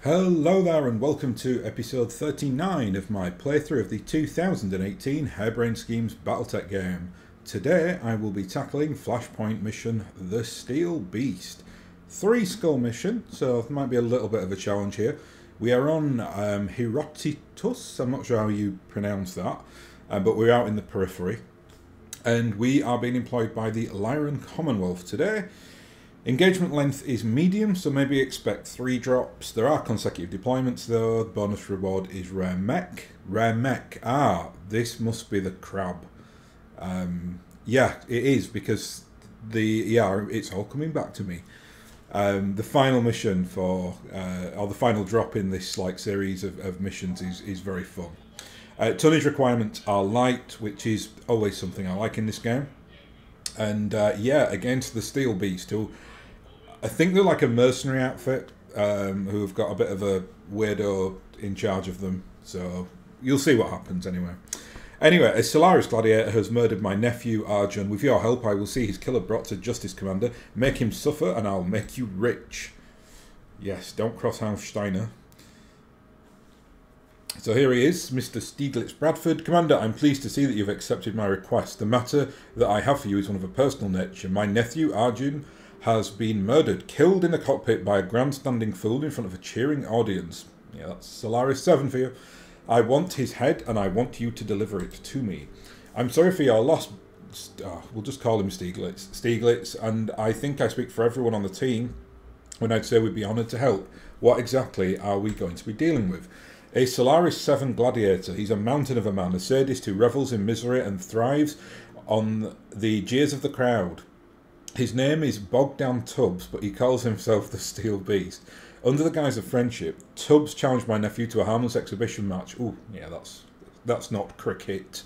Hello there and welcome to episode 39 of my playthrough of the 2018 Harebrained Schemes BattleTech game. Today I will be tackling Flashpoint mission The Steel Beast. 3 skull mission, so it might be a little bit of a challenge here. We are on Herotitus, I'm not sure how you pronounce that, but we're out in the periphery. And we are being employed by the Lyran Commonwealth today. Engagement length is medium, so maybe expect 3 drops. There are consecutive deployments though. Bonus reward is rare mech. Rare mech. Ah, this must be the crab. Yeah, it is because it's all coming back to me. The final mission for, or the final drop in this series of missions is very fun. Tonnage requirements are light, which is always something I like in this game. And yeah, against the Steel Beast, who I think they're like a mercenary outfit, who have got a bit of a weirdo in charge of them. So you'll see what happens anyway. Anyway, a Solaris gladiator has murdered my nephew Arjun. With your help, I will see his killer brought to justice, Commander. Make him suffer, and I'll make you rich. Yes, don't cross House Steiner. So here he is, Mr. Stieglitz Bradford. Commander, I'm pleased to see that you've accepted my request. The matter that I have for you is one of a personal nature. My nephew, Arjun, has been murdered, killed in the cockpit by a grandstanding fool in front of a cheering audience. Yeah, that's Solaris 7 for you. I want his head, and I want you to deliver it to me. I'm sorry for your loss. We'll just call him Stieglitz, and I think I speak for everyone on the team when I'd say we'd be honoured to help. What exactly are we going to be dealing with? A Solaris 7 gladiator. He's a mountain of a man, a sadist who revels in misery and thrives on the jeers of the crowd. His name is Bogdan Tubbs, but he calls himself the Steel Beast. Under the guise of friendship, Tubbs challenged my nephew to a harmless exhibition match. Ooh, yeah, that's not cricket.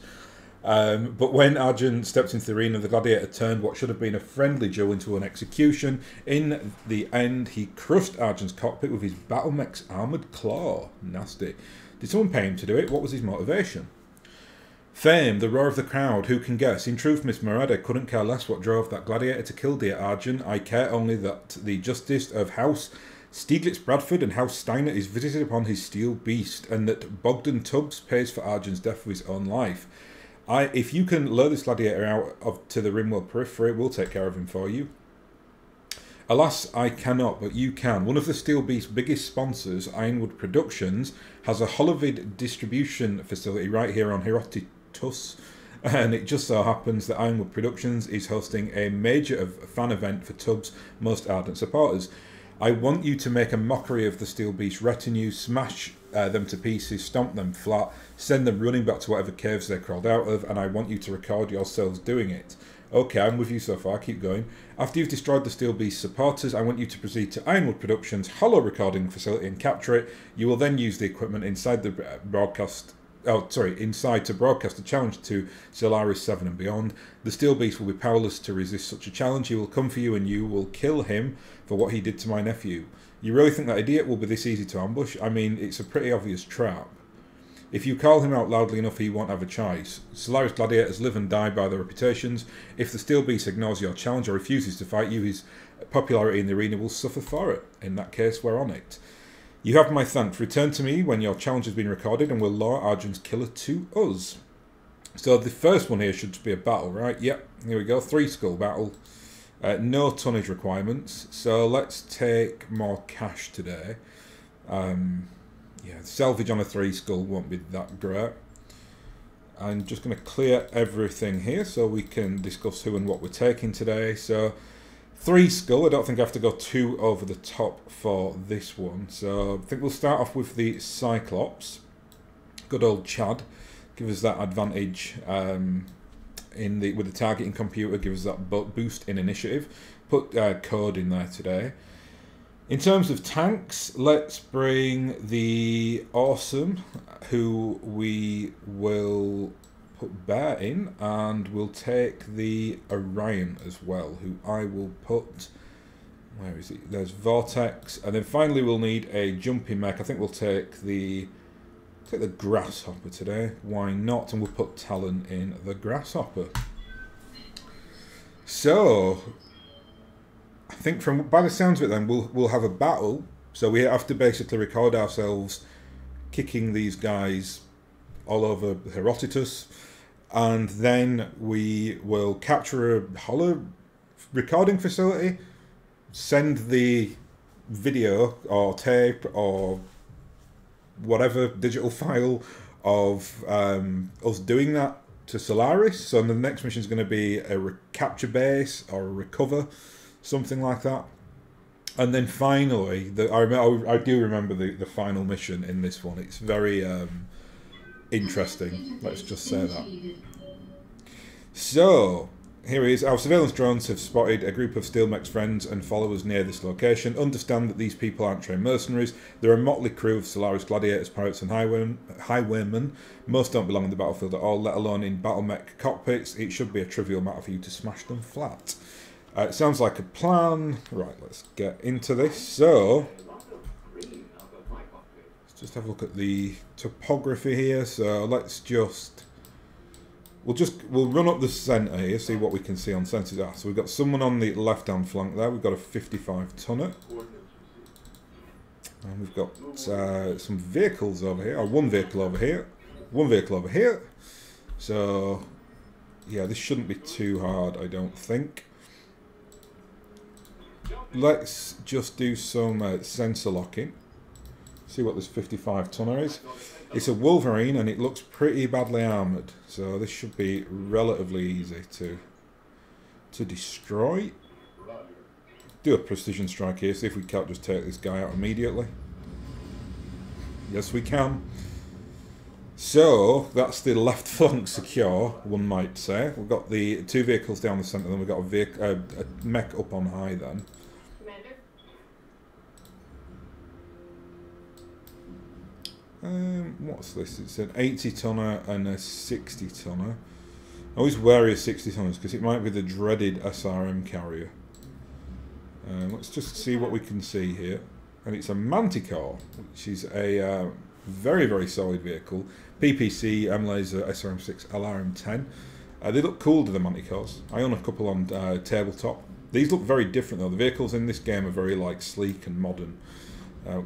But when Arjun stepped into the arena, the gladiator turned what should have been a friendly duel into an execution. In the end, he crushed Arjun's cockpit with his battle mech's armoured claw. Nasty. Did someone pay him to do it? What was his motivation? Fame, the roar of the crowd, who can guess? In truth, Miss Morada couldn't care less what drove that gladiator to kill dear Arjun. I care only that the justice of House Stieglitz Bradford and House Steiner is visited upon his steel beast, and that Bogdan Tubbs pays for Arjun's death with his own life. If you can lure this gladiator out to the Rimworld periphery, we'll take care of him for you. Alas, I cannot, but you can. One of the Steel Beast's biggest sponsors, Ironwood Productions, has a holovid distribution facility right here on Herotitus, and it just so happens that Ironwood Productions is hosting a major fan event for Tubbs' most ardent supporters. I want you to make a mockery of the Steel Beast retinue, smash them to pieces, stomp them flat, send them running back to whatever caves they crawled out of, and I want you to record yourselves doing it. Okay, I'm with you so far, keep going. After you've destroyed the Steel Beast supporters, I want you to proceed to Ironwood Productions' hollow recording facility and capture it. You will then use the equipment inside the inside to broadcast a challenge to Solaris 7 and beyond. The Steel Beast will be powerless to resist such a challenge. He will come for you and you will kill him for what he did to my nephew. You really think that idiot will be this easy to ambush? I mean, it's a pretty obvious trap. If you call him out loudly enough, he won't have a choice. Solaris gladiators live and die by their reputations. If the Steel Beast ignores your challenge or refuses to fight you, his popularity in the arena will suffer for it. In that case, we're on it. You have my thanks. Return to me when your challenge has been recorded and we'll lure Arjun's killer to us. So the first one here should be a battle, right? Yep, here we go. 3 skull battle. No tonnage requirements. So let's take more cash today. Yeah, salvage on a 3 skull won't be that great. I'm just going to clear everything here so we can discuss who and what we're taking today. So 3 skull, I don't think I have to go too over the top for this one. So I think we'll start off with the Cyclops. Good old Chad. Give us that advantage with the targeting computer, give us that boost in initiative. Put code in there today. In terms of tanks, let's bring the Awesome, who we will put Bear in, and we'll take the Orion as well, who I will put, where is he? There's Vortex, and then finally we'll need a jumping mech. I think we'll take the Grasshopper today. Why not? And we'll put Talon in the Grasshopper. So I think by the sounds of it, then we'll have a battle So we have to basically record ourselves kicking these guys all over Herodotus, and then we will capture a hollow recording facility, send the video or tape or whatever digital file of us doing that to Solaris. So the next mission is going to be a capture base or a recover, something like that. And then finally, I do remember the final mission in this one. It's very interesting. Let's just say that. So, here he is. Our surveillance drones have spotted a group of Steelmech's friends and followers near this location. Understand that these people aren't trained mercenaries. They're a motley crew of Solaris gladiators, pirates and highwaymen. Most don't belong in the battlefield at all, let alone in battle mech cockpits. It should be a trivial matter for you to smash them flat. It sounds like a plan. Right, let's get into this. So, let's just have a look at the topography here. So let's just, we'll run up the centre here, see what we can see on sensors. So we've got someone on the left-hand flank there. We've got a 55-tonner. And we've got some vehicles over here, or one vehicle over here, one vehicle over here. So, yeah, this shouldn't be too hard, I don't think. Let's just do some sensor locking. See what this 55-tonner is. It's a Wolverine and it looks pretty badly armoured, so this should be relatively easy to destroy. Do a precision strike here, see if we can't just take this guy out immediately. Yes, we can. So, that's the left flank secure, one might say. We've got the two vehicles down the centre, then we've got a mech up on high then. What's this? It's an 80-tonner and a 60-tonner. I'm always wary of 60-tonners because it might be the dreaded SRM carrier. Let's just see what we can see here. And it's a Manticore, which is a very, very solid vehicle. PPC, M-Laser, SRM6, LRM10. They look cool to the Manticores. I own a couple on tabletop. These look very different though. The vehicles in this game are very like sleek and modern.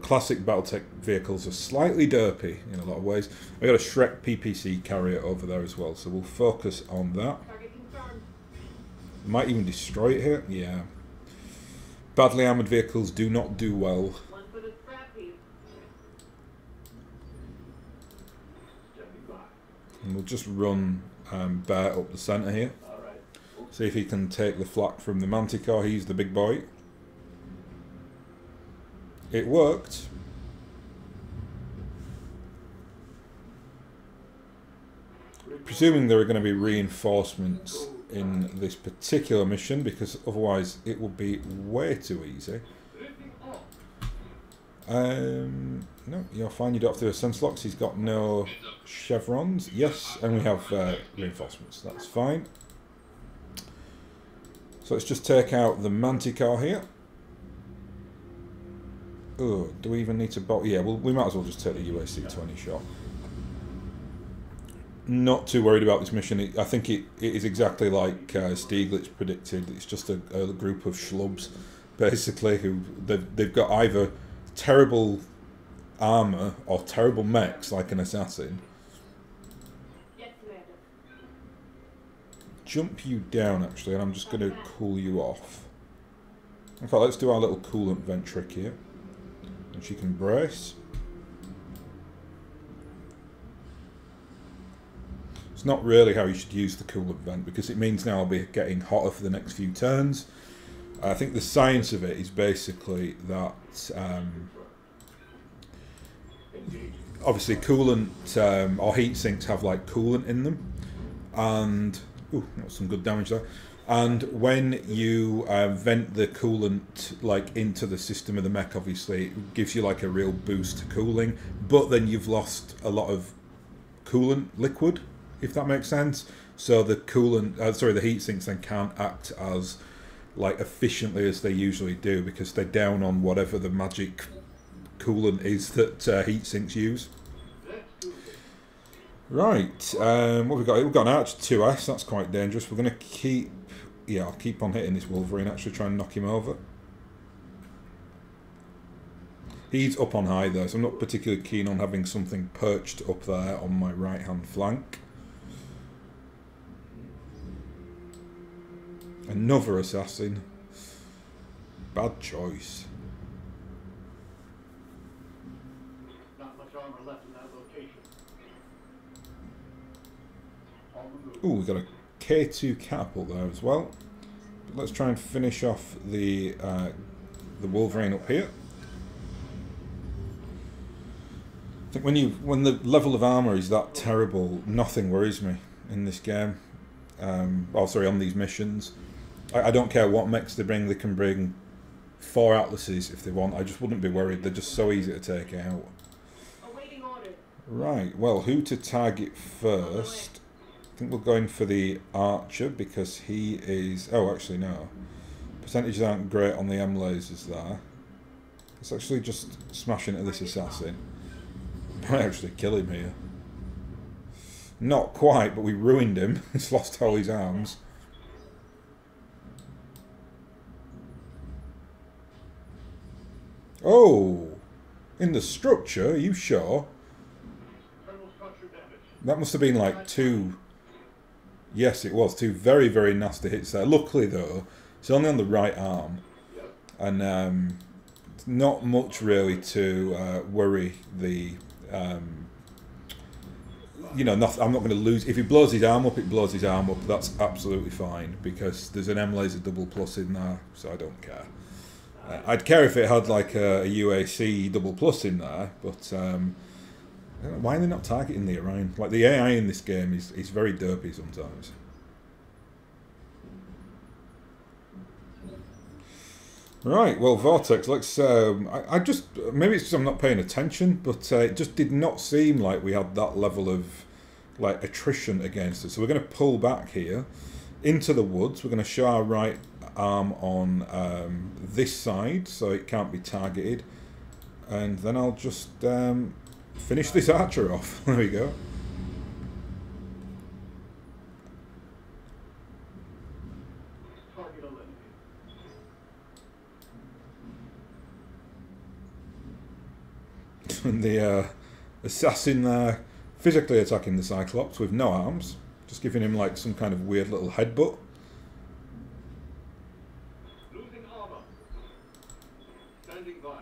Classic BattleTech vehicles are slightly derpy in a lot of ways. We've got a Shrek PPC carrier over there as well, so we'll focus on that. Might even destroy it here. Yeah. Badly armoured vehicles do not do well. And we'll just run Bear up the centre here. See if he can take the flak from the Manticore. He's the big boy. It worked. Presuming there are going to be reinforcements in this particular mission, because otherwise it will be way too easy. No, you're fine. You don't have to do a sense locks. He's got no chevrons. Yes, and we have reinforcements. That's fine. So let's just take out the Manticore here. Oh, do we even need to bolt? Yeah, well, we might as well just take the UAC-20 shot. Not too worried about this mission. I think it is exactly like Stieglitz predicted. It's just a group of schlubs, basically, who they've got either terrible armour or terrible mechs, like an assassin. Jump you down, actually, and I'm just going to cool you off. In fact, let's do our little coolant vent trick here. And she can brace. It's not really how you should use the coolant vent, because it means now I'll be getting hotter for the next few turns. I think the science of it is basically that obviously coolant or heat sinks have like coolant in them, and ooh, that's some good damage there. And when you vent the coolant like into the system of the mech, obviously it gives you like a real boost to cooling, but then you've lost a lot of coolant liquid, if that makes sense. So the coolant, the heat sinks then can't act as like efficiently as they usually do, because they're down on whatever the magic coolant is that heat sinks use. Right, what have we got? We've got an Archer 2S. That's quite dangerous. We're going to keep. Yeah, I'll keep on hitting this Wolverine, actually try and knock him over. He's up on high there, so I'm not particularly keen on having something perched up there on my right-hand flank. Another assassin. Bad choice. Not much armor left in that location. Ooh, we've got a K2 catapult there as well. But let's try and finish off the Wolverine up here. I think when the level of armor is that terrible, nothing worries me in this game. Oh, sorry, on these missions. I don't care what mechs they bring. They can bring 4 Atlases if they want. I just wouldn't be worried. They're just so easy to take out. Awaiting order. Right, well, who to target first? I think we'll go in for the Archer because he is... Oh, actually, no. Percentages aren't great on the M lasers there. Let's actually just smash into this assassin. Might actually kill him here. Not quite, but we ruined him. He's lost all his arms. Oh! In the structure? Are you sure? That must have been like 2... Yes, it was. 2 very, very nasty hits there. Luckily, though, it's only on the right arm. And not much, really, to worry the... you know, I'm not going to lose. If he blows his arm up, it blows his arm up. That's absolutely fine because there's an M laser double plus in there, so I don't care. I'd care if it had like a UAC double plus in there, but I don't know, why are they not targeting the Orion? Like the AI in this game is very derpy sometimes. Right, well, Vortex, let's... I just... Maybe it's because I'm not paying attention, but it just did not seem like we had that level of, like, attrition against us. So we're going to pull back here into the woods. We're going to show our right arm on this side, so it can't be targeted. And then I'll just finish this archer off. There we go. And the assassin there physically attacking the Cyclops with no arms, just giving him like some kind of weird little headbutt. Losing armor. Standing by. I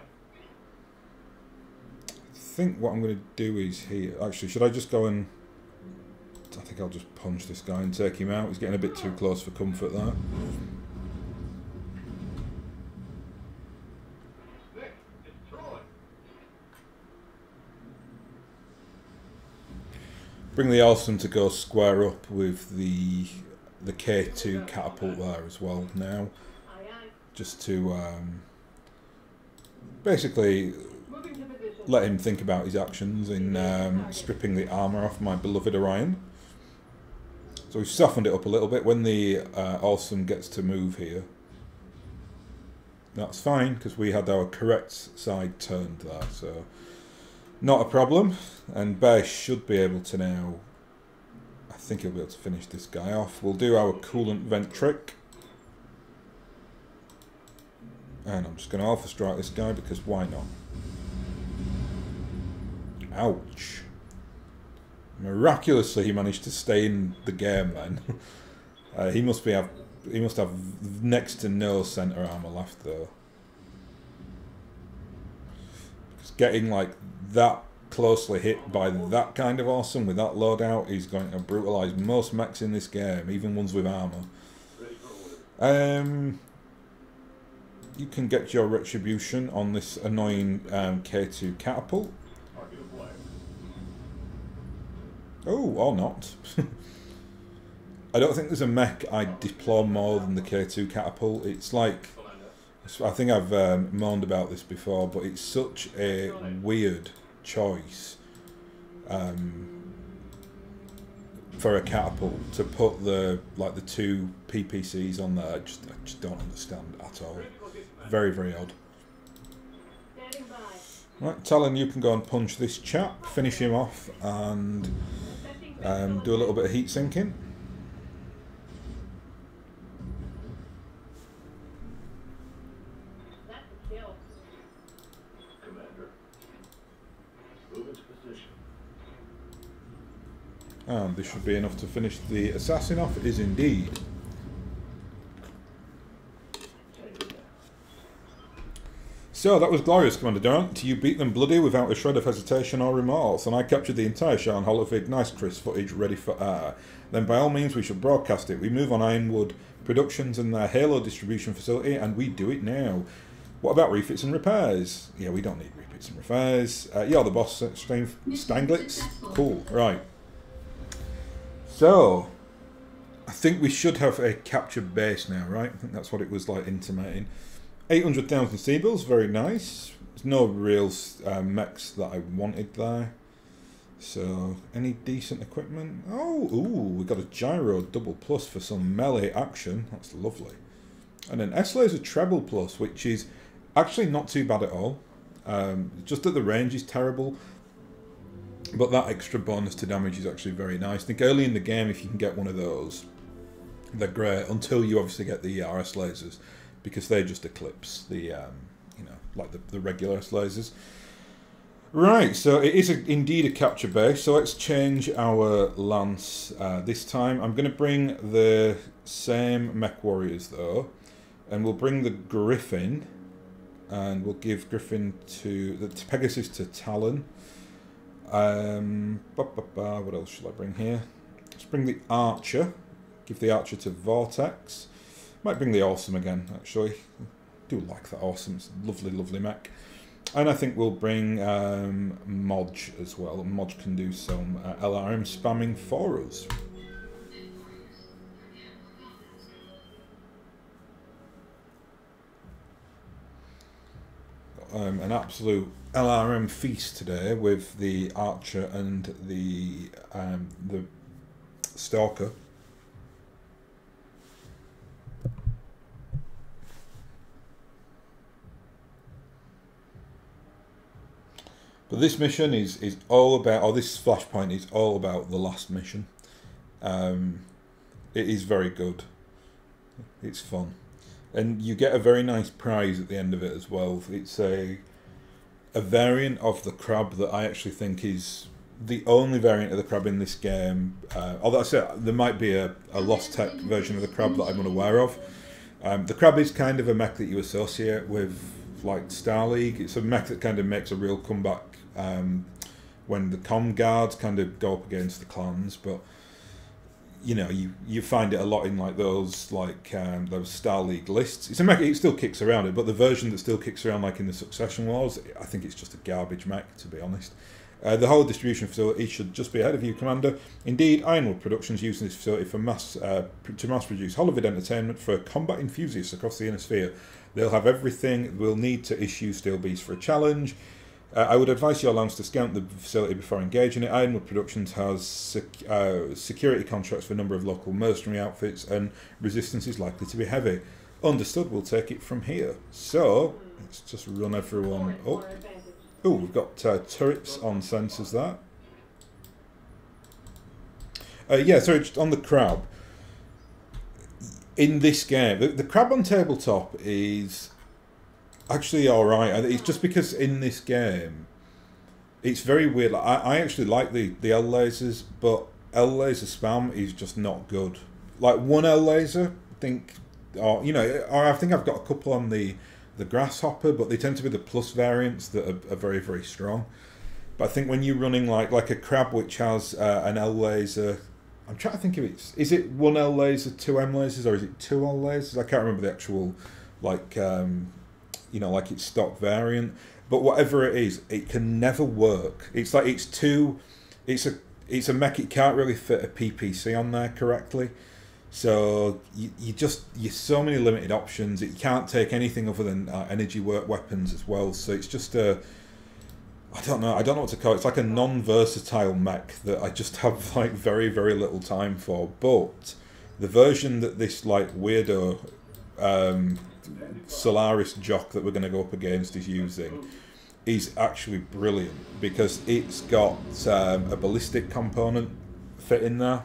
think what I'm going to do is here. Actually, should I just go and... I think I'll just punch this guy and take him out. He's getting a bit too close for comfort there. Bring the Alston to go square up with the K2 catapult there as well now, just to basically let him think about his actions in stripping the armour off my beloved Orion. So we've softened it up a little bit. When the Alston gets to move here, that's fine because we had our correct side turned there, so not a problem. And Bear should be able to now, I think he'll be able to finish this guy off. We'll do our coolant vent trick. And I'm just going to alpha strike this guy because why not? Ouch. Miraculously he managed to stay in the game then. He must have next to no centre armour left though. Because getting like that closely hit by that kind of awesome with that loadout is going to brutalise most mechs in this game, even ones with armour. You can get your retribution on this annoying K2 catapult. Oh, or not. I don't think there's a mech I deplore more than the K2 catapult. It's like, I think I've moaned about this before, but it's such a weird choice for a catapult to put the 2 PPCs on there. I just don't understand at all. Very, very odd. Right, Talon, you can go and punch this chap, finish him off, and do a little bit of heat sinking. Commander. position. And this should be enough to finish the assassin off. It is indeed. So that was glorious, Commander Durant. You beat them bloody without a shred of hesitation or remorse, and I captured the entire Shan Holovid. Nice crisp footage ready for air. Then by all means we should broadcast it. We move on Ironwood Productions and their Halo distribution facility, and we do it now. What about refits and repairs? Yeah, we don't need refits and repairs. You're the boss, Stanglitz. Cool, right. So, I think we should have a captured base now, right? I think that's what it was like intimating. 800,000 Seabills, very nice. There's no real mechs that I wanted there. So, any decent equipment? Oh, ooh, we got a gyro double plus for some melee action. That's lovely. And an S-Laser treble plus, which is actually not too bad at all. Just that the range is terrible. But that extra bonus to damage is actually very nice. I think early in the game, if you can get one of those, they're great. Until you obviously get the RS lasers, because they just eclipse the, you know, like the regular S lasers. Right, so it is indeed a capture base. So let's change our lance this time. I'm going to bring the same mech warriors though, and we'll bring the Griffin, and we'll give Griffin to the Pegasus to Talon. What else should I bring here? Let's bring the Archer. Give the Archer to Vortex. Might bring the Awesome again, actually. I do like that Awesome. It's a lovely, lovely mech. And I think we'll bring Modge as well. Modge can do some LRM spamming for us. An absolute LRM feast today with the Archer and the Stalker. But this mission is all about, or this Flashpoint is all about the last mission. It is very good. It's fun. And you get a very nice prize at the end of it as well. It's a variant of the crab that I actually think is the only variant of the crab in this game. Although I said there might be a Lost Tech version of the crab that I'm unaware of. The crab is kind of a mech that you associate with like Star League. It's a mech that kind of makes a real comeback when the comm guards kind of go up against the clans, but you know, you find it a lot in like those Star League lists. It's a mech, it still kicks around it, but the version that still kicks around like in the Succession Wars, I think it's just a garbage mech, to be honest. The whole distribution facility should just be ahead of you, Commander. Indeed, Ironwood Productions using this facility for to mass produce Holovid entertainment for combat enthusiasts across the inner sphere. They'll have everything we'll need to issue Steel Beast for a challenge. I would advise your lance to scout the facility before engaging it. Ironwood Productions has security contracts for a number of local mercenary outfits, and resistance is likely to be heavy. Understood, we'll take it from here. So, let's just run everyone up. Oh, we've got turrets on sensors there. Yeah, sorry, just on the crab. In this game, the crab on tabletop is actually alright. It's just because in this game, it's very weird. Like, I actually like the L lasers, but L laser spam is just not good. Like one L laser, I think, or you know, or I think I've got a couple on the Grasshopper, but they tend to be the plus variants that are very, very strong. But I think when you're running like a crab which has an L laser, I'm trying to think of is it one L laser, two M lasers, or is it two L lasers? I can't remember the actual like you know, like its stock variant. But whatever it is, it can never work. It's like it's a mech. It can't really fit a PPC on there correctly. So you're so many limited options. It can't take anything other than energy work weapons as well. So it's just a, I don't know what to call it. It's like a non-versatile mech that I just have like very, very little time for. But the version that this like weirdo Solaris jock that we're going to go up against is using is actually brilliant, because it's got a ballistic component fit in there.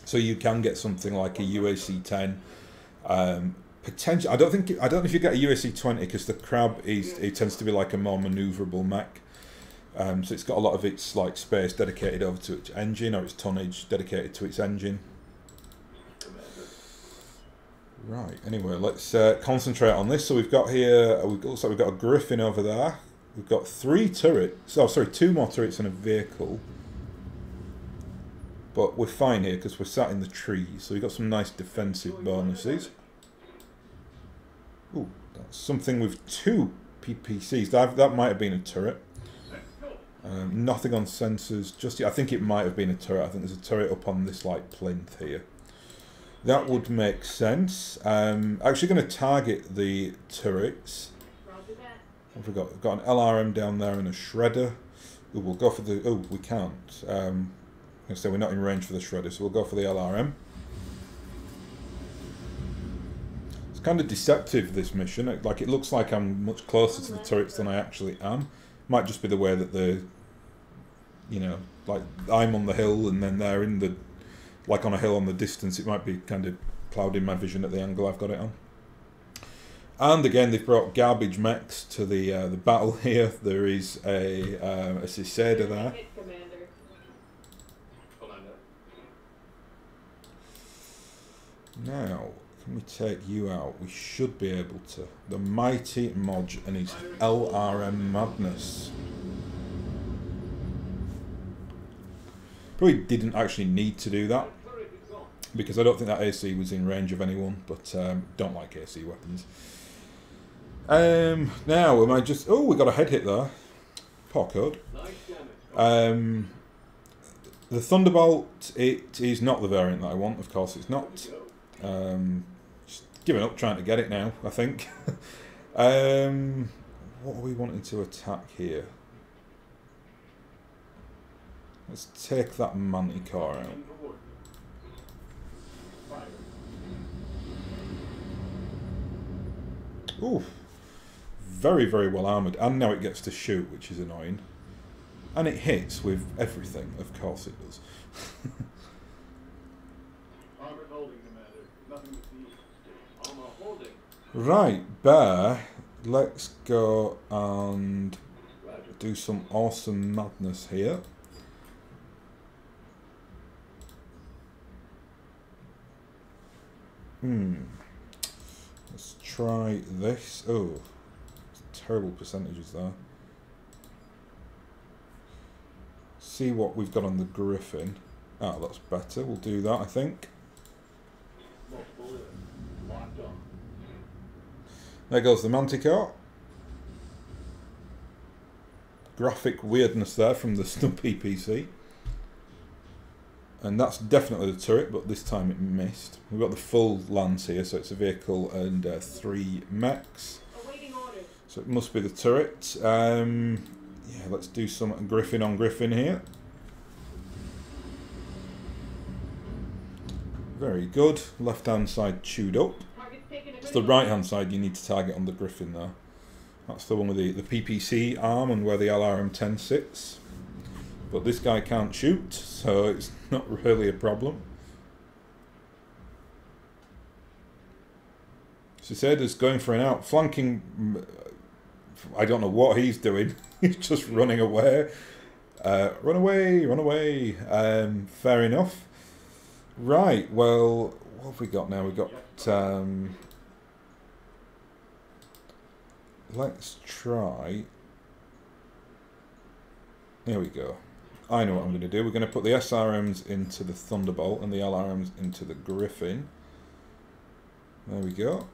So you can get something like a UAC-10. Potentially, I don't know if you get a UAC-20, because the crab it tends to be like a more manoeuvrable mech. So it's got a lot of its like space dedicated over to its engine, or its tonnage dedicated to its engine. Right, anyway, let's concentrate on this. So we've got here, looks like we've got a Griffin over there. We've got 3 turrets, oh sorry, 2 more turrets and a vehicle. But we're fine here because we're sat in the trees, so we've got some nice defensive bonuses. Ooh, that's something with 2 PPCs. That might have been a turret. Nothing on sensors just yet. I think it might have been a turret. I think there's a turret up on this like plinth here. That would make sense. Actually going to target the turrets. We've got an LRM down there and a shredder. Ooh, we'll go for the... Oh, we can't. I'm going to say we're not in range for the shredder, so we'll go for the LRM. It's kind of deceptive, this mission. Like, it looks like I'm much closer to the turrets than I actually am. Might just be the way that the... You know, like, I'm on the hill and then they're in the... Like on a hill on the distance, it might be kind of clouding my vision at the angle I've got it on. And again, they've brought garbage mechs to the battle here. There is a Cicada there. Now, can we take you out? We should be able to. The mighty Modge and his LRM madness. Probably didn't actually need to do that, because I don't think that AC was in range of anyone, but don't like AC weapons. Now, am I just... Oh, we got a head hit there. Poor code. The Thunderbolt, it is not the variant that I want, of course it's not. Just giving up trying to get it now, I think. What are we wanting to attack here? Let's take that Manticore out. Ooh, very, very well armoured. And now it gets to shoot, which is annoying. And it hits with everything, of course it does. Right, Bear, let's go and do some awesome madness here. Let's try this. Oh, terrible percentages there. See what we've got on the Griffin. Ah, that's better. We'll do that, I think. There goes the Manticore. Graphic weirdness there from the snub PPC. And that's definitely the turret, but this time it missed. We've got the full lance here, so it's a vehicle and 3 mechs. So it must be the turret. Yeah, let's do some Griffin on Griffin here. Very good. Left-hand side chewed up. It's the right-hand side you need to target on the Griffin there. That's the one with the PPC arm and where the LRM-10 sits. But this guy can't shoot, so it's not really a problem. Cicada's going for an out. Flanking... I don't know what he's doing. He's just running away. Run away, run away. Fair enough. Right, well, what have we got now? We've got... let's try... Here we go. I know what I'm going to do. We're going to put the SRMs into the Thunderbolt and the LRMs into the Griffin. There we go.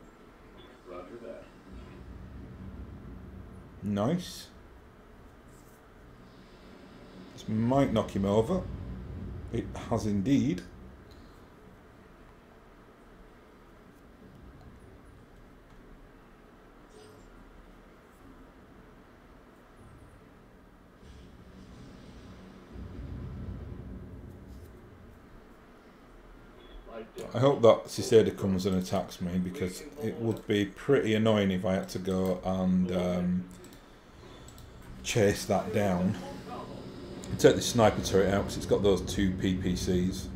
Roger that. Nice. This might knock him over. It has indeed. I hope that Cicada comes and attacks me, because it would be pretty annoying if I had to go and chase that down. I'll take the sniper turret out because it's got those 2 PPCs.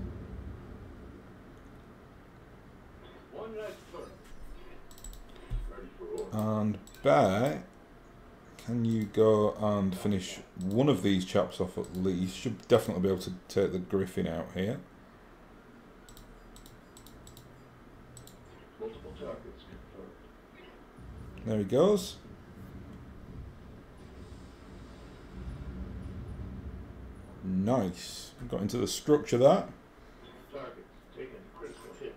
And Bear Can you go and finish one of these chaps off at least? Should definitely be able to take the Griffin out here. Multiple targets confirmed. There he goes. Nice. Got into the structure there. Target taken critical hit.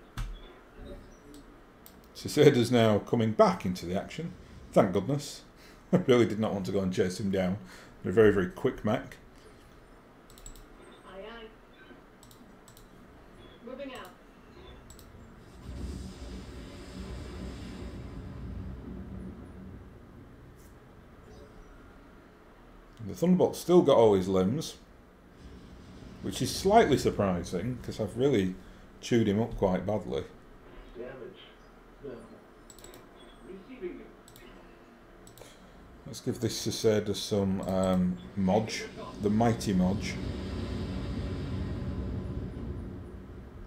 Cicada's now coming back into the action. Thank goodness. I really did not want to go and chase him down. They're a very, very quick mech. Aye, aye. Moving out. The Thunderbolt's still got all his limbs, which is slightly surprising because I've really chewed him up quite badly. Damage. No. Receiving you. Let's give this Cicada some Modge, the Mighty Modge.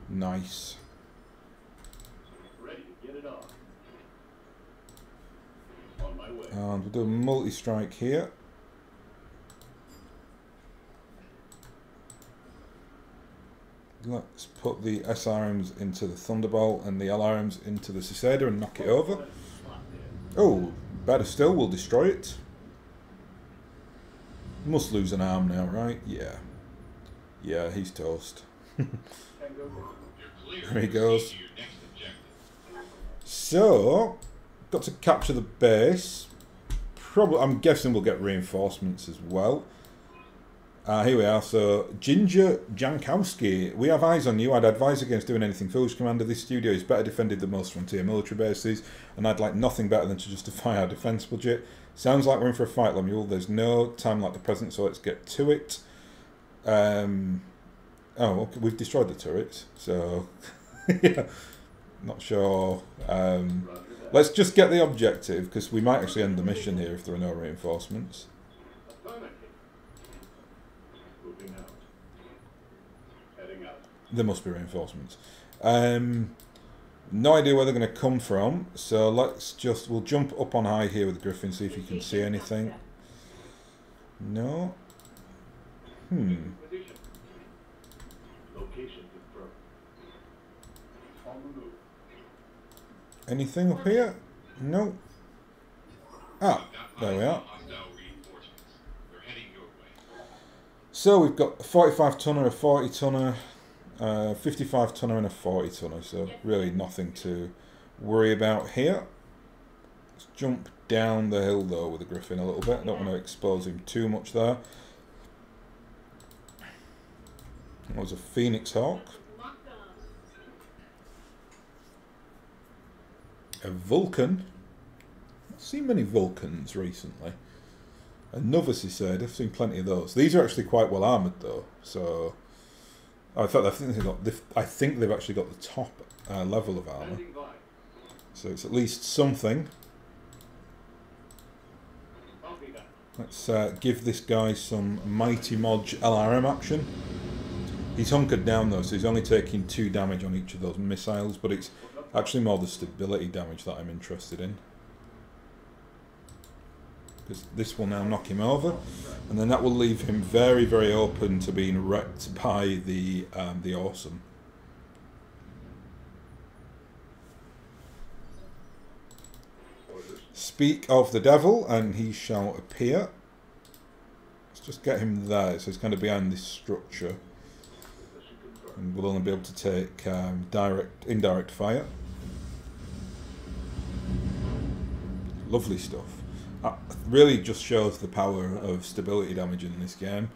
Nice. Ready to get it on. On my way. And we'll do a multi-strike here. Let's put the SRMs into the Thunderbolt and the LRMs into the Cicada and knock it over. Oh, better still, we'll destroy it. Must lose an arm now, right? Yeah. Yeah, he's toast. There he goes. So, got to capture the base. Probably, I'm guessing we'll get reinforcements as well. Here we are. So, Ginger Jankowski, we have eyes on you. I'd advise against doing anything foolish, Commander. This studio is better defended than most frontier military bases, and I'd like nothing better than to justify our defence budget. Sounds like we're in for a fight, Lemuel. There's no time like the present, so let's get to it. Oh, okay, we've destroyed the turrets, so yeah, not sure. Let's just get the objective, because we might actually end the mission here if there are no reinforcements. Moving out. Heading out. There must be reinforcements. No idea where they're going to come from, so we'll jump up on high here with the Griffin, see if you can see anything. No? Position. Location confirmed. On the move. Anything up here? No. Ah, there we are. So we've got a 45 tonner, a 40 tonner, 55 tonner and a 40 tonner, so really nothing to worry about here. Let's jump down the hill though with the Griffin a little bit. I don't want to expose him too much there. That was a Phoenix Hawk. A Vulcan. I've seen many Vulcans recently. Another Cicada. I've seen plenty of those. These are actually quite well armoured though, so in fact, I think they've actually got the top level of armour. So it's at least something. Let's give this guy some Mighty Modge LRM action. He's hunkered down though, so he's only taking 2 damage on each of those missiles, but it's actually more the stability damage that I'm interested in. Because this will now knock him over, and then that will leave him very, very open to being wrecked by the Awesome. Speak of the devil, and he shall appear. Let's just get him there, so he's kind of behind this structure, and we'll only be able to take indirect fire. Lovely stuff. That really just shows the power of stability damage in this game.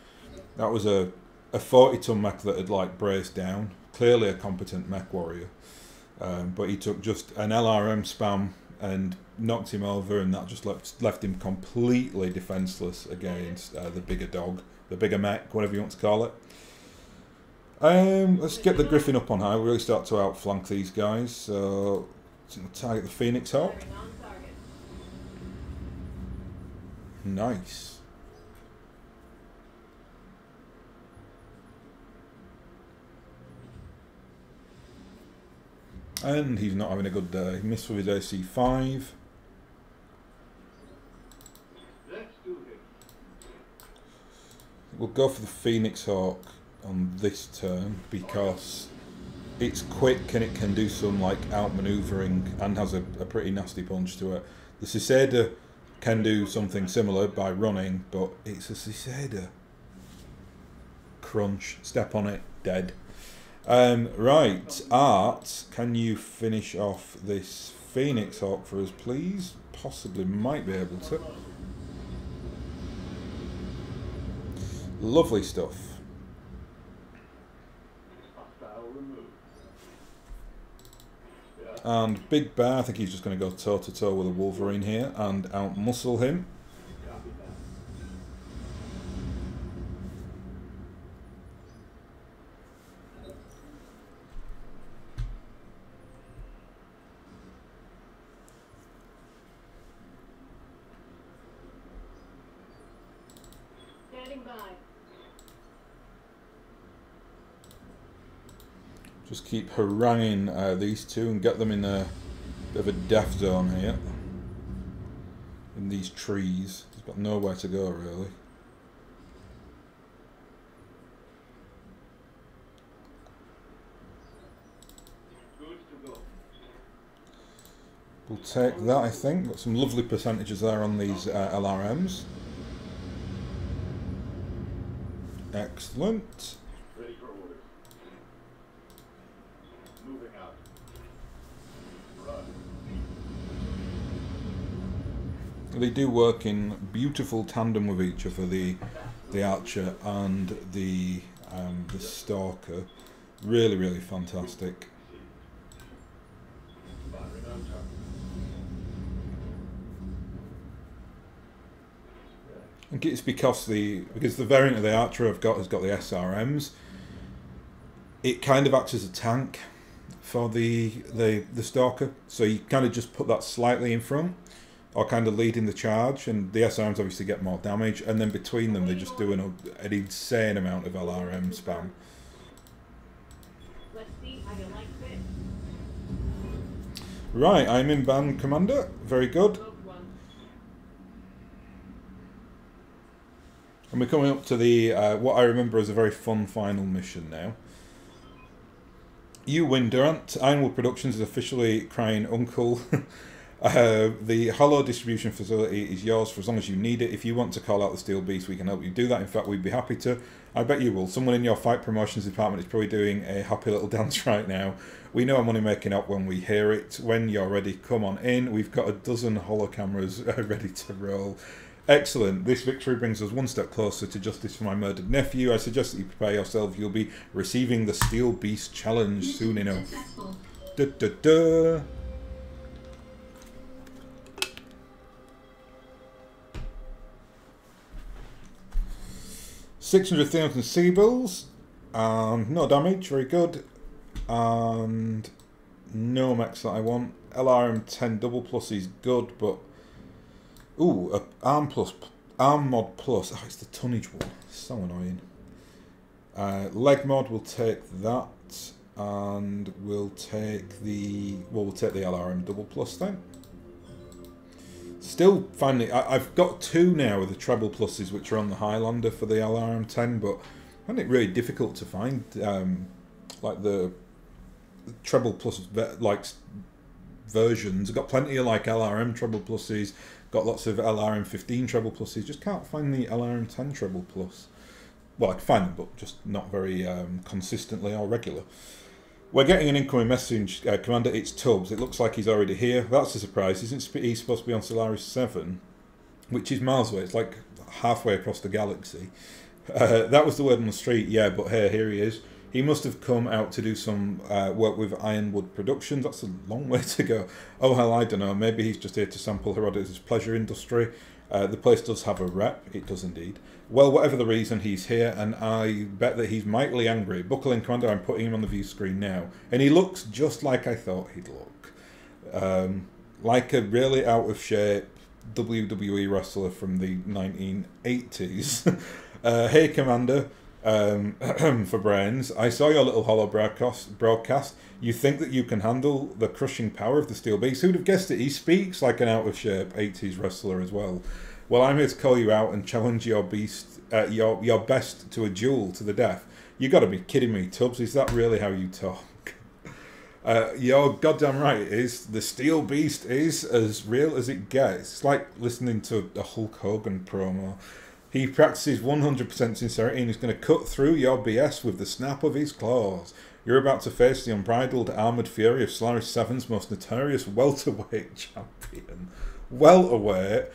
That was a 40-ton mech that had like braced down. Clearly a competent mech warrior. But he took just an LRM spam and knocked him over, and that just left him completely defenseless against the bigger dog, the bigger mech, whatever you want to call it. Let's get the Griffin up on high. We really start to outflank these guys. So let's target the Phoenix Hawk. Nice. And he's not having a good day. He missed with his AC5. Let's We'll go for the Phoenix Hawk on this turn because it's quick and it can do some like outmaneuvering and has a pretty nasty punch to it. The Cicada can do something similar by running, but it's a Cicada. Crunch, step on it, dead. Right, Art, can you finish off this Phoenix Hawk for us, please? Possibly, might be able to. Lovely stuff. And Big Bear, I think he's just going to go toe-to-toe with a Wolverine here and out-muscle him. Just keep haranguing these two and get them in a bit of a death zone here. In these trees. He's got nowhere to go, really. We'll take that, I think. Got some lovely percentages there on these LRMs. Excellent. They do work in beautiful tandem with each other, the Archer and the Stalker. Really, really fantastic. I think it's because the variant of the Archer has got the SRMs. It kind of acts as a tank for the Stalker, so you kind of just put that slightly in front, or kind of leading the charge, and the SRMs obviously get more damage, and then between them they just do an insane amount of LRM spam. Let's see how you like this. Right, I'm in band, Commander. Very good. And we're coming up to the what I remember as a very fun final mission now. You win, Durant. Ironwood Productions is officially crying uncle. The Hollow distribution facility is yours for as long as you need it. If you want to call out the Steel Beast, we can help you do that. In fact, we'd be happy to. I bet you will. Someone in your fight promotions department is probably doing a happy little dance right now. We know I'm only making up when we hear it. When you're ready, come on in. We've got a dozen Hollow cameras ready to roll. Excellent. This victory brings us one step closer to justice for my murdered nephew. I suggest that you prepare yourself. You'll be receiving the Steel Beast challenge soon enough. Da, da, da. $600,000 Seabills, and no damage, very good, and no mechs that I want. LRM 10 double plus is good, but ooh, arm mod plus. Oh, it's the tonnage one. So annoying. Leg mod, we'll take that, and we'll take the LRM double plus then. Still finally, I've got two now of the treble pluses which are on the Highlander for the LRM 10, but I find it really difficult to find like the treble plus versions. I've got plenty of like LRM treble pluses, got lots of LRM 15 treble pluses, just can't find the LRM 10 treble plus. Well, I can find them, but just not very consistently or regular. We're getting an incoming message, Commander, it's Tubbs. It looks like he's already here. That's a surprise. Isn't he supposed to be on Solaris 7? Which is miles away. It's like halfway across the galaxy. That was the word on the street, yeah, but hey, here he is. He must have come out to do some work with Ironwood Productions. That's a long way to go. Oh, hell, I don't know. Maybe he's just here to sample Herodotus' pleasure industry. The place does have a rep. It does indeed. Well, whatever the reason, he's here, and I bet that he's mightily angry. Buckle in, Commander. I'm putting him on the view screen now. And he looks just like I thought he'd look. Like a really out-of-shape WWE wrestler from the 1980s. Hey, Commander. For brains. I saw your little hollow broadcast. You think that you can handle the crushing power of the Steel Beast? Who'd have guessed it? He speaks like an out-of-shape 80s wrestler as well. Well, I'm here to call you out and challenge your beast, your best to a duel to the death. You got to be kidding me, Tubbs. Is that really how you talk? You're goddamn right. It is. The Steel Beast is as real as it gets. It's like listening to a Hulk Hogan promo. He practices 100% sincerity and he's going to cut through your BS with the snap of his claws. You're about to face the unbridled armoured fury of Solaris 7's most notorious welterweight champion. Welterweight?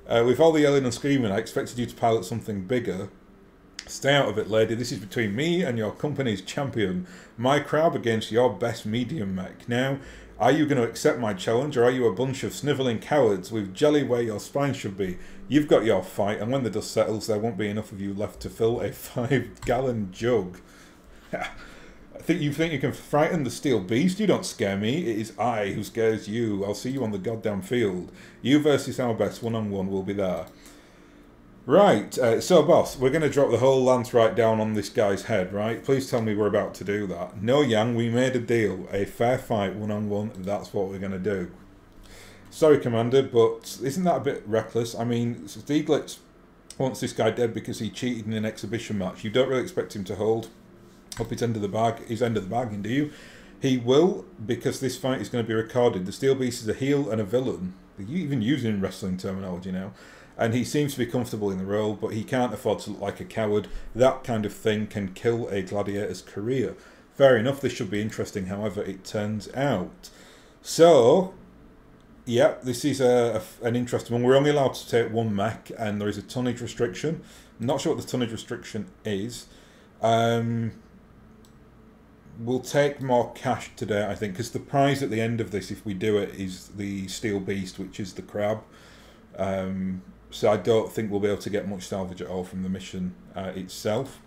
With all the yelling and screaming, I expected you to pilot something bigger. Stay out of it, lady. This is between me and your company's champion. My crab against your best medium mech. Now, are you going to accept my challenge, or are you a bunch of snivelling cowards with jelly where your spine should be? You've got your fight, and when the dust settles, there won't be enough of you left to fill a 5-gallon jug. You think you can frighten the Steel Beast? You don't scare me. It is I who scares you. I'll see you on the goddamn field. You versus our best one-on-one will be there. Right, so boss, we're going to drop the whole lance right down on this guy's head, right? Please tell me we're about to do that. No, Yang, we made a deal. A fair fight, one-on-one, that's what we're going to do. Sorry, Commander, but isn't that a bit reckless? I mean, Stieglitz wants this guy dead because he cheated in an exhibition match. You don't really expect him to hold up his end of the bargain, do you? He will, because this fight is going to be recorded. The Steel Beast is a heel and a villain. They're even using wrestling terminology now. And he seems to be comfortable in the role, but he can't afford to look like a coward. That kind of thing can kill a gladiator's career. Fair enough, this should be interesting, however it turns out. So, yeah, this is an interesting one. We're only allowed to take one mech, and there is a tonnage restriction. I'm not sure what the tonnage restriction is. We'll take more cash today, I think, because the prize at the end of this, if we do it, is the Steel Beast, which is the crab. So I don't think we'll be able to get much salvage at all from the mission itself.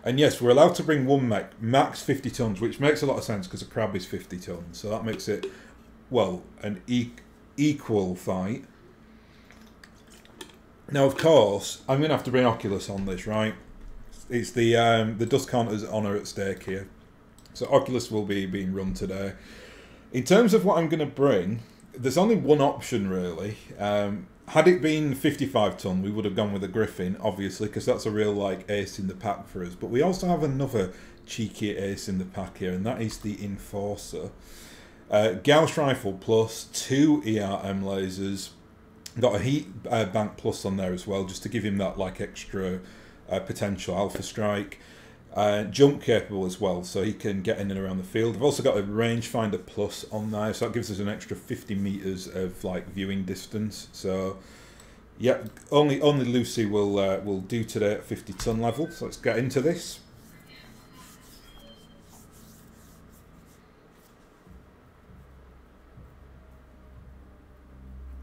And yes, we're allowed to bring one mech, max 50 tons, which makes a lot of sense because a crab is 50 tons. So that makes it, well, an equal fight. Now, of course, I'm going to have to bring Oculus on this, right? It's the Dust Counter's honour at stake here. So Oculus will be being run today. In terms of what I'm going to bring, there's only one option, really. Had it been 55 ton, we would have gone with a Griffin, obviously, because that's a real like ace in the pack for us. But we also have another cheeky ace in the pack here, and that is the Enforcer. Gauss Rifle plus 2 ERM lasers. Got a heat bank plus on there as well, just to give him that like extra potential alpha strike. Jump capable as well, so he can get in and around the field. I've also got a rangefinder plus on there, so that gives us an extra 50 meters of like viewing distance. So yeah, only Lucy will do today at 50 ton level. So let's get into this.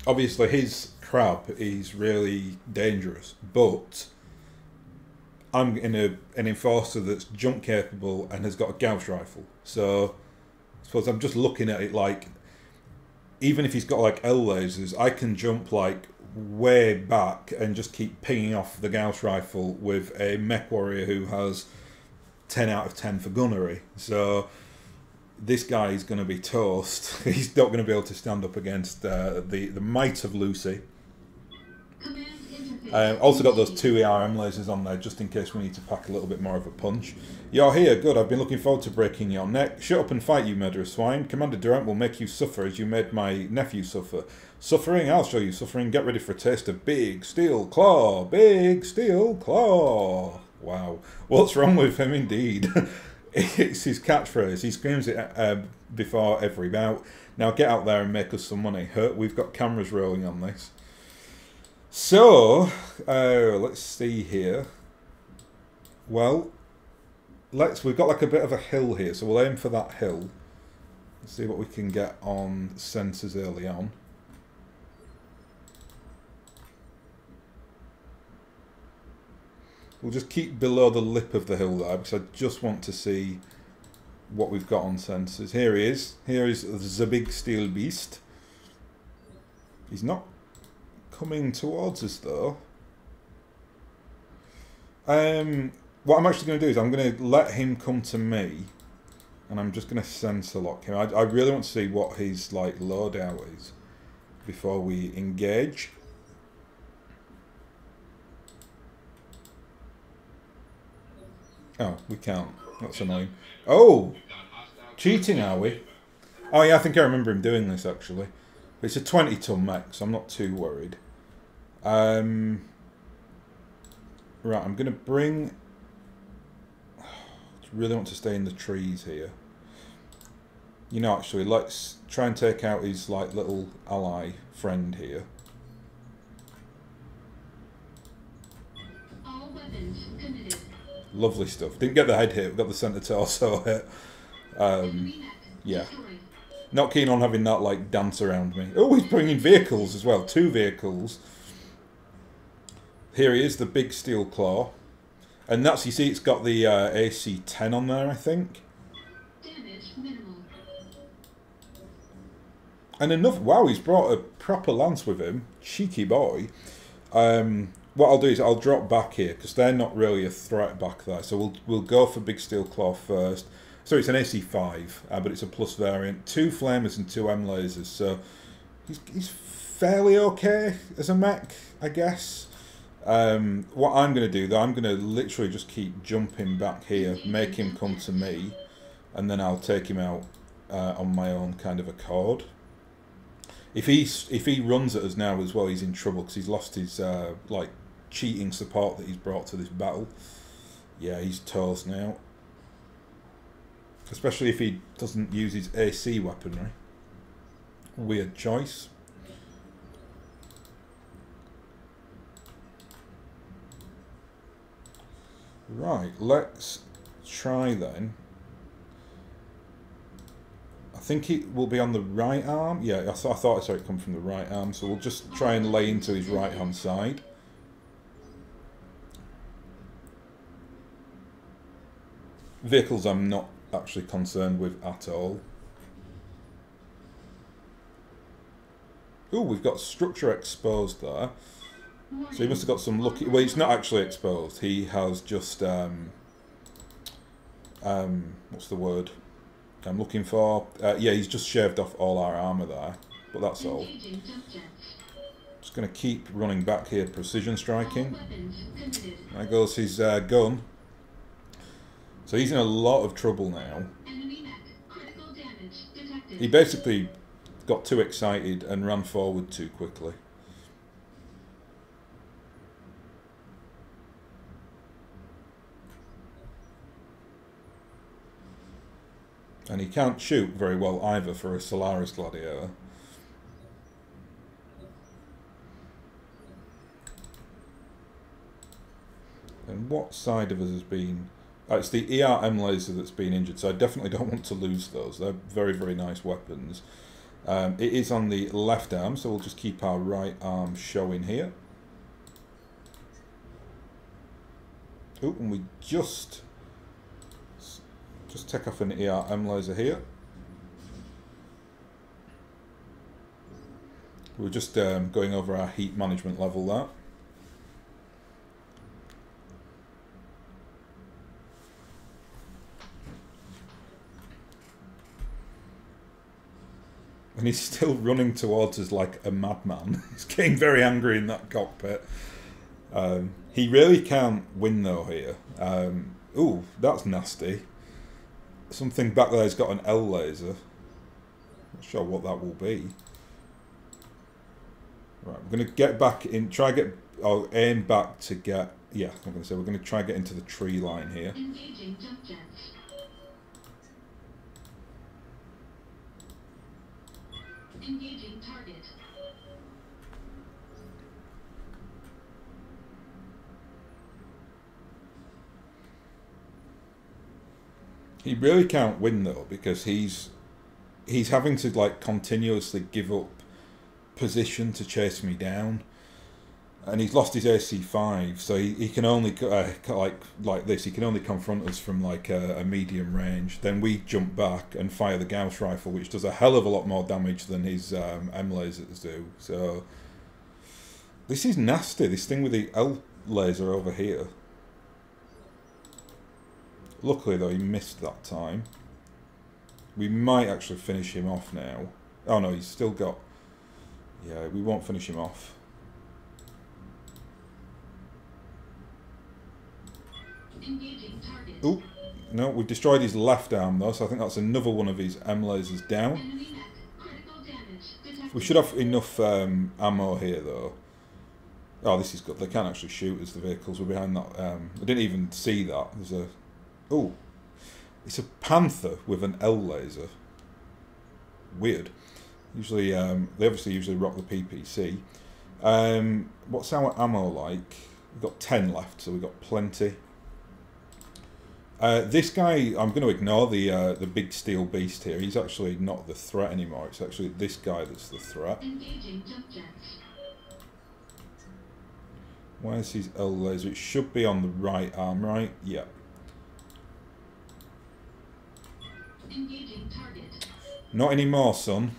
Obviously his crab is really dangerous, but I'm in an Enforcer that's jump capable and has got a Gauss rifle. So I suppose I'm just looking at it like, even if he's got like L lasers, I can jump like way back and just keep pinging off the Gauss rifle with a mech warrior who has 10 out of 10 for gunnery. So this guy is going to be toast. He's not going to be able to stand up against the might of Lucy. Also got those 2 ARM lasers on there just in case we need to pack a little bit more of a punch. You're here, good. I've been looking forward to breaking your neck. Shut up and fight, you murderous swine. Commander Durant will make you suffer as you made my nephew suffer. Suffering? I'll show you suffering. Get ready for a taste of Big Steel Claw. Big Steel Claw. Wow. What's wrong with him indeed? It's his catchphrase. He screams it before every bout. Now get out there and make us some money. We've got cameras rolling on this. So, let's see here. Well, we've got like a bit of a hill here, so we'll aim for that hill. Let's see what we can get on sensors early on. We'll just keep below the lip of the hill there, because I just want to see what we've got on sensors. Here he is. Here is the Big Steel Beast. He's not coming towards us though. What I'm actually going to do is I'm going to let him come to me, and I'm just going to sensor lock him. I really want to see what his like loadout is before we engage. Oh, we can't. That's annoying. Oh! Cheating, are we? Oh yeah, I think I remember him doing this actually. It's a 20-ton mech, so I'm not too worried. Right, I'm going to bring... I really want to stay in the trees here. You know, actually, let's try and take out his like little ally friend here. All weapons committed. Lovely stuff. Didn't get the head hit, we got the centre torso hit. Yeah. Not keen on having that like dance around me. Oh, he's bringing vehicles as well. 2 vehicles. Here he is, the big steel claw. And that's, you see, it's got the AC 10 on there, I think. Damage minimal. And enough. Wow, he's brought a proper lance with him. Cheeky boy. What I'll do is I'll drop back here because they're not really a threat back there. So we'll go for big steel claw first. So it's an AC 5, but it's a plus variant. 2 flamers and 2 M lasers. So he's fairly okay as a mech, I guess. What I'm going to do, though, I'm going to literally just keep jumping back here, make him come to me, and then I'll take him out on my own kind of accord. If he runs at us now as well, he's in trouble because he's lost his like cheating support that he's brought to this battle. Yeah, he's toast now. Especially if he doesn't use his AC weaponry. Weird choice. Right, let's try then. I think it will be on the right arm. Yeah, I thought I saw it come from the right arm. So we'll just try and lay into his right hand side. Vehicles I'm not actually concerned with at all. Ooh, we've got structure exposed there. So he must have got some lucky... Well, he's not actually exposed. He has just... what's the word I'm looking for? Yeah, he's just shaved off all our armour there. But that's all. Just going to keep running back here, precision striking. There goes his gun. So he's in a lot of trouble now. He basically got too excited and ran forward too quickly. And he can't shoot very well either for a Solaris Gladiator. And what side of us has been... it's the ERM laser that's been injured, so I definitely don't want to lose those. They're very, very nice weapons. It is on the left arm, so we'll just keep our right arm showing here. Oh, and we just take off an ERM laser here. We're just going over our heat management level there. And he's still running towards us like a madman. He's getting very angry in that cockpit. He really can't win though here. Ooh, that's nasty. Something back there has got an L laser. Not sure what that will be. Right, we're going to get back in, aim back to get, yeah, I'm going to say we're going to try and get into the tree line here. Engaging jump jets. Engaging target. He really can't win though, because he's having to like continuously give up position to chase me down, and he's lost his AC 5, so he can only like this. He can only confront us from like a medium range. Then we jump back and fire the Gauss rifle, which does a hell of a lot more damage than his M lasers do. So this is nasty. This thing with the L laser over here. Luckily though, he missed that time. We might actually finish him off now. Oh no, he's still got... Yeah, we won't finish him off. Engaging target. Oh, no, we've destroyed his left arm though, so I think that's another one of his M lasers down. Enemy mech. Critical damage detected. We should have enough ammo here though. Oh, this is good. They can't actually shoot as the vehicles were behind that. I didn't even see that. There's a... Oh, it's a Panther with an L laser. Weird. Usually, they obviously usually rock the PPC. What's our ammo like? We've got 10 left, so we've got plenty. This guy, I'm going to ignore the big steel beast here. He's actually not the threat anymore. It's actually this guy that's the threat. Engaging jump jets. Where's his L laser? It should be on the right arm, right? Yeah. Engaging target. Not anymore, son.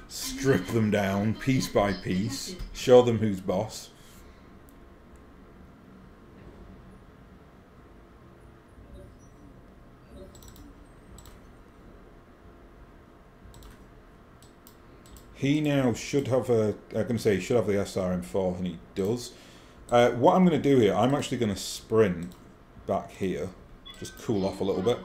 Strip them down, piece by piece. Show them who's boss. He now should have a... I'm going to say he should have the SRM4, and he does. What I'm going to do here, I'm actually going to sprint back here. Just cool off a little bit.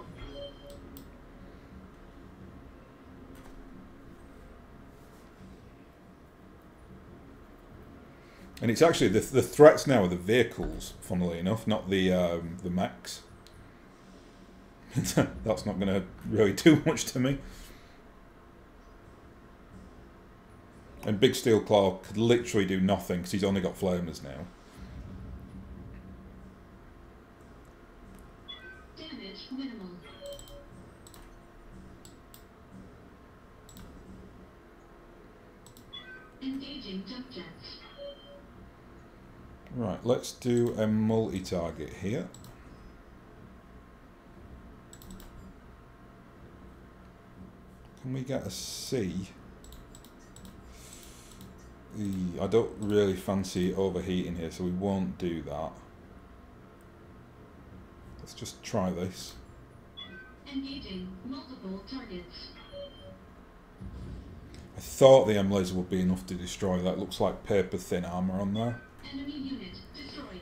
And it's actually the threats now are the vehicles, funnily enough, not the mechs. That's not going to really do much to me. And Big Steel Claw could literally do nothing because he's only got flamers now. Damage minimal. Engaging jump jets. Right, let's do a multi-target here. Can we get a C? I don't really fancy overheating here, so we won't do that. Let's just try this. Engaging multiple targets. I thought the M laser would be enough to destroy that. Looks like paper thin armor on there. Enemy unit destroyed.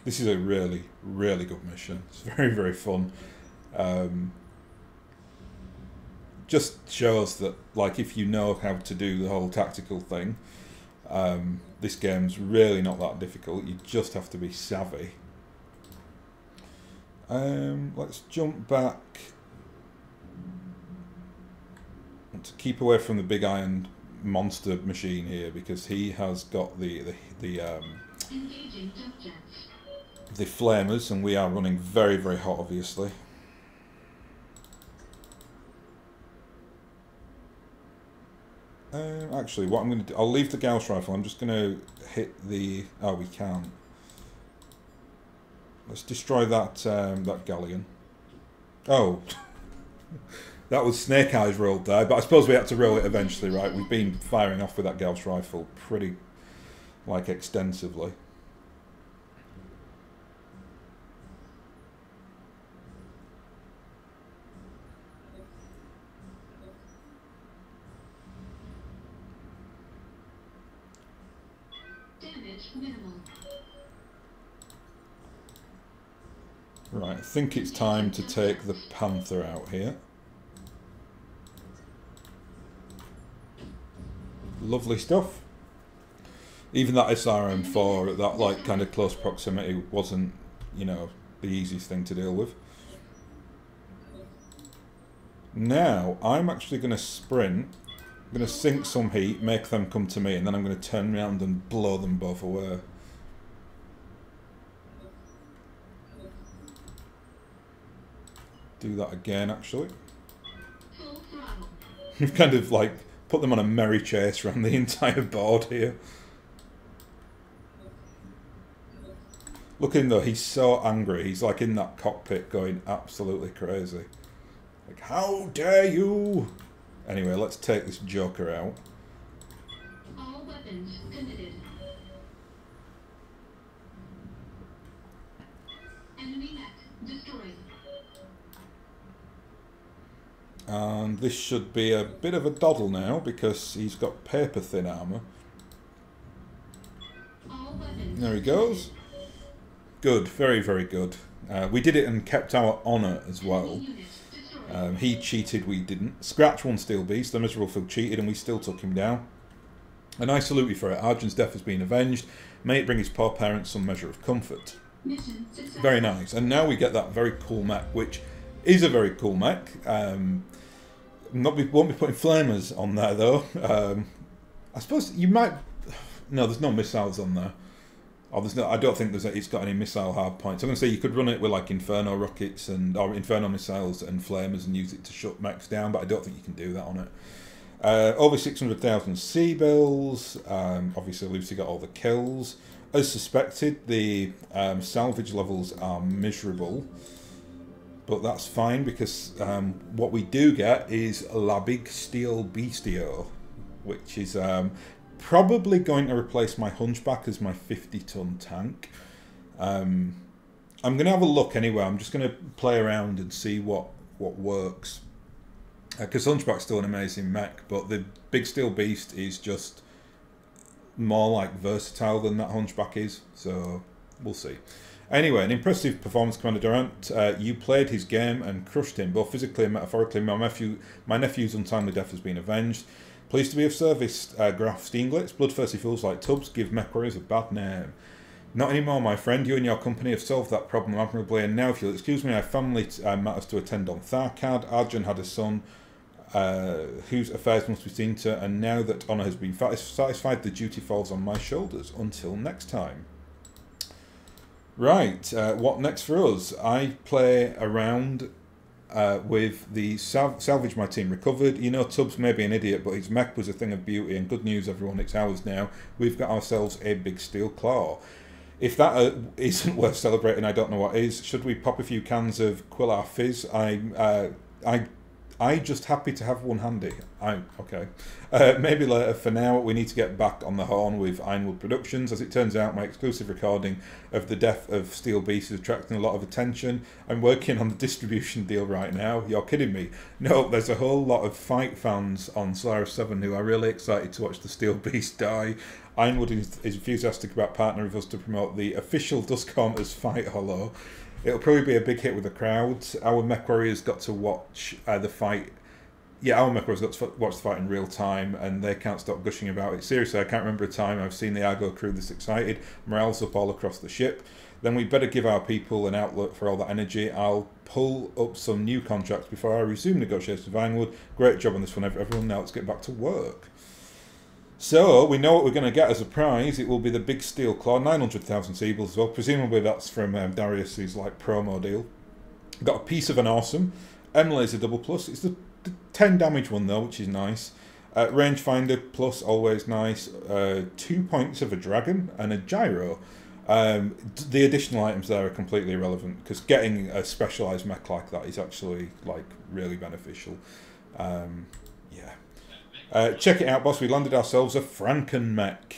This is a really, really good mission. It's very, very fun. Just shows that, like, if you know how to do the whole tactical thing, this game's really not that difficult. You just have to be savvy. Let's jump back. Want to keep away from the big iron monster machine here because he has got Engaging jump jets. the flamers, and we are running very, very hot, obviously. Actually, what I'm going to do, I'll leave the Gauss rifle. I'm just going to hit the... Oh, we can't. Let's destroy that that galleon. Oh, that was Snake Eyes rolled there, but I suppose we had to roll it eventually, right? We've been firing off with that Gauss rifle pretty, like, extensively. Damage minimal. Right, I think it's time to take the Panther out here. Lovely stuff. Even that SRM4 at that, like, kind of close proximity wasn't, you know, the easiest thing to deal with. Now, I'm actually going to sprint. I'm going to sink some heat, make them come to me, and then I'm going to turn around and blow them both away. Do that again, actually. Full throttle. We've kind of, like, put them on a merry chase around the entire board here. Look at him though, he's so angry. He's like in that cockpit going absolutely crazy. Like, how dare you? Anyway, let's take this joker out. All weapons committed. Enemy mech destroyed. And this should be a bit of a doddle now because he's got paper thin armour. All weapons. There he goes. Good, very, very good. We did it and kept our honour as well. Unit destroyed. He cheated, we didn't. Scratch one Steel Beast, the miserable Phil cheated and we still took him down. And I salute you for it. Arjun's death has been avenged. May it bring his poor parents some measure of comfort. Mission successful. Very nice. And now we get that very cool mech, which is a very cool mech. Won't be putting flamers on there though. I suppose you might. No, there's no missiles on there. Oh, there's no. I don't think it's got any missile hard points. I'm going to say you could run it with like Inferno rockets or Inferno missiles and flamers and use it to shut mechs down, but I don't think you can do that on it. Over 600,000 C bills. Obviously, Lucy got all the kills. As suspected, the salvage levels are miserable, but that's fine because what we do get is La Big Steel Beastio, which is probably going to replace my Hunchback as my 50-ton tank. I'm going to have a look anyway. I'm just going to play around and see what works. Because Hunchback's still an amazing mech, but the Big Steel Beast is just more like versatile than that Hunchback is, so we'll see. Anyway, an impressive performance, Commander Durant. You played his game and crushed him, both physically and metaphorically. My nephew's untimely death has been avenged. Pleased to be of service, Graf Steenglitz. Bloodthirsty fools like Tubbs give mech warriors a bad name. Not anymore, my friend. You and your company have solved that problem admirably, and now, if you'll excuse me, I have family matters to attend on Tharkad. Arjun had a son whose affairs must be seen to, and now that honour has been satisfied, the duty falls on my shoulders. Until next time. Right, what next for us? I play around with the salvage my team recovered. You know, Tubbs may be an idiot, but his mech was a thing of beauty, and good news everyone, it's ours now. We've got ourselves a big steel claw. If that isn't worth celebrating, I don't know what is. Should we pop a few cans of Quillar Fizz? I just happy to have one handy. Okay. Maybe later. For now, we need to get back on the horn with Ironwood Productions. As it turns out, my exclusive recording of the death of Steel Beast is attracting a lot of attention. I'm working on the distribution deal right now. You're kidding me. No, there's a whole lot of fight fans on Solaris 7 who are really excited to watch the Steel Beast die. Ironwood is enthusiastic about partnering with us to promote the official Dusk Hunters Fight Hollow. It'll probably be a big hit with the crowd. Our mech warriors got to watch the fight. Yeah, our mech warriors got to watch the fight in real time, and they can't stop gushing about it. Seriously, I can't remember a time I've seen the Argo crew this excited. Morale's up all across the ship. Then we better give our people an outlet for all that energy. I'll pull up some new contracts before I resume negotiations with Ironwood. Great job on this one, everyone. Now let's get back to work. So, we know what we're going to get as a prize. It will be the Big Steel Claw, 900,000 Seables as well. Presumably that's from Darius's like promo deal. Got a piece of an awesome. M-Laser double plus. It's the 10 damage one though, which is nice. Rangefinder plus, always nice. 2 points of a dragon and a gyro. The additional items there are completely irrelevant because getting a specialised mech like that is actually like really beneficial. Check it out, boss. We landed ourselves a Franken mech,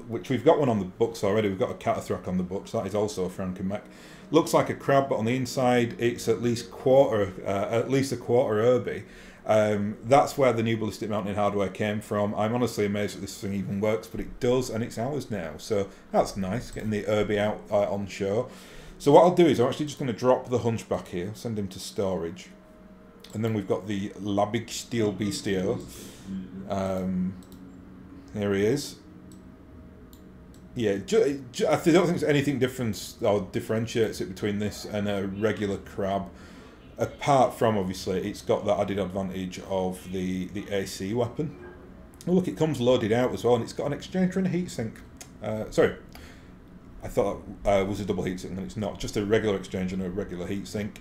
which we've got one on the books already. We've got a Catathrak on the books. That is also a Franken mech. Looks like a crab, but on the inside, it's at least a quarter Irby. That's where the new ballistic mounting hardware came from. I'm honestly amazed that this thing even works, but it does, and it's ours now. So that's nice, getting the Irby out on show. So what I'll do is I'm actually just going to drop the Hunchback here, send him to storage. And then we've got the La Big Steel Beastio. Here he is. Yeah, I don't think there's anything different or differentiates it between this and a regular crab. Apart from, obviously, it's got that added advantage of the AC weapon. Oh, look, it comes loaded out as well, and it's got an exchanger and a heatsink. Sorry, I thought that was a double heatsink, and it's not. Just a regular exchanger and a regular heatsink.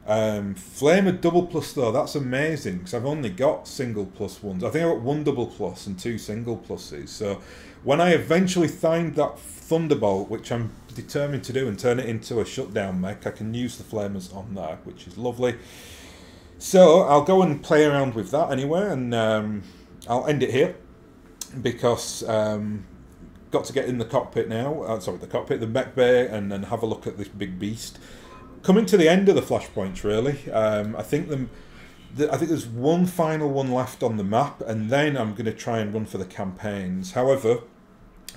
Flamer double plus though, that's amazing because I've only got single plus ones. I think I got one double plus and 2 single pluses. So when I eventually find that Thunderbolt, which I'm determined to do, and turn it into a shutdown mech, I can use the flamers on there, which is lovely. So I'll go and play around with that anyway, and I'll end it here because got to get in the cockpit now. The mech bay, and then have a look at this big beast. Coming to the end of the flashpoints, really. I think I think there's one final one left on the map, and then I'm going to try and run for the campaigns. However,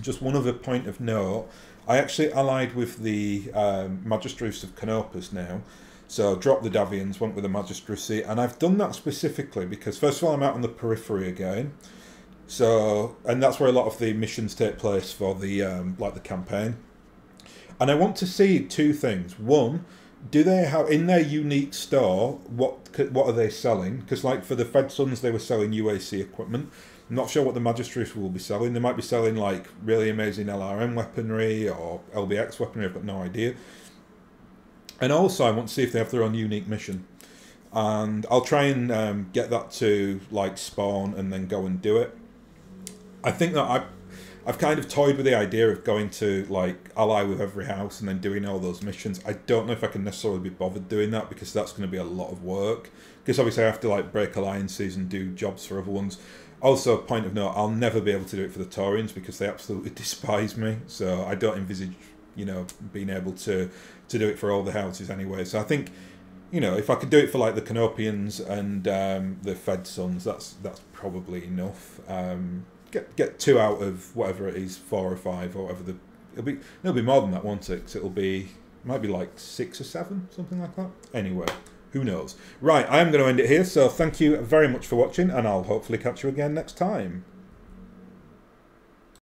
just one other point of note, I actually allied with the Magistrates of Canopus now. So dropped the Davians, went with the Magistracy, and I've done that specifically because, first of all, I'm out on the periphery again. So, and that's where a lot of the missions take place for the like the campaign. And I want to see two things. One, do they have in their unique store, what are they selling? Because like for the Fed Sons, they were selling UAC equipment. I'm not sure what the Magistrates will be selling. They might be selling like really amazing LRM weaponry or LBX weaponry. I've got no idea. And also, I want to see if they have their own unique mission. And I'll try and get that to like spawn and then go and do it. I think that I've kind of toyed with the idea of going to like ally with every house and then doing all those missions. I don't know if I can necessarily be bothered doing that because that's going to be a lot of work. Because obviously I have to like break alliances and do jobs for other ones. Also, point of note, I'll never be able to do it for the Taurians because they absolutely despise me. So I don't envisage, you know, being able to do it for all the houses anyway. So I think, you know, if I could do it for like the Canopians and the Fed Sons, that's probably enough. Get 2 out of whatever it is, 4 or 5 or whatever it'll be more than that, won't it? 'Cause might be like 6 or 7, something like that. Anyway, who knows? Right, I am going to end it here. So thank you very much for watching, and I'll hopefully catch you again next time.